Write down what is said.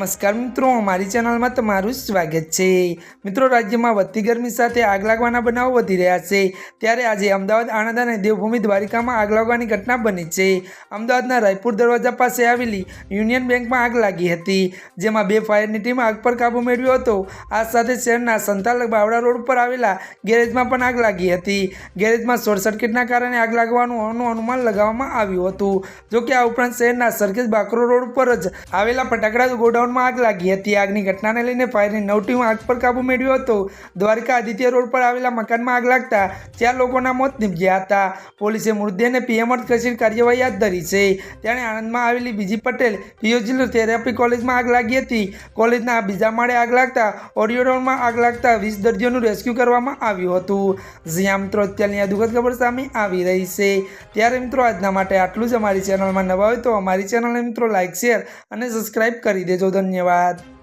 નમસ્કાર મિત્રો, અમારી ચેનલમાં તમારું સ્વાગત છે। મિત્રો, રાજ્યમાં વધતી ગરમી સાથે આગ લાગવાના બનાવો વધી રહ્યા છે। ત્યારે આજે અમદાવાદ, આણંદ અને દેવભૂમિ દ્વારિકામાં આગ લાગવાની ઘટના બની છે। અમદાવાદના રાયપુર દરવાજા પાસે આવેલી યુનિયન બેંકમાં આગ લાગી હતી, જેમાં 2 ફાયરની ટીમ આગ પર કાબૂ મેળવ્યો હતો। આ સાથે શહેરના સંતાલ બાવડા રોડ પર આવેલા ગેરેજમાં પણ આગ લાગી હતી। ગેરેજમાં શોર્ટ સર્કિટના કારણે આગ લાગવાનું અનુમાન લગાવવામાં આવ્યું હતું। જોકે આ ઉપરાંત શહેરના સરખેજ બાકરો રોડ પર જ આવેલા ફટાકડા ગોડાઉનમાં આગ લાગી હતી। આગની ઘટનાને લઈને ફાયરની 9 ટીમ આગ પર કાબૂ મેળવ્યો હતો। દ્વારકા આદિત્ય રોડ પર આવેલા મકાનમાં આગ લાગતા 4 લોકોના મોત નીપજ્યા હતા। પોલીસે મૃતદેહને પીએમ અર્થ ખસેડી કાર્યવાહી હાથ ધરી છે। ત્યારે આણંદમાં આવેલી બીજી પટેલ ફિઝિયોથેરાપી કોલેજમાં આગ લાગી હતી। કોલેજના બીજા માળે આગ લાગતા ઓડિટોરિયમમાં આગ લાગતા 20 દર્દીઓનું રેસ્ક્યુ કરવામાં આવ્યું હતું। જ્યાં મિત્રો અત્યારની આ દુઃખદ ખબર સામે આવી રહી છે। ત્યારે મિત્રો આજના માટે આટલું જ। અમારી ચેનલમાં નવા હોય તો અમારી ચેનલને મિત્રો લાઇક, શેર અને સબસ્ક્રાઇબ કરી દેજો। ધન્યવાદ।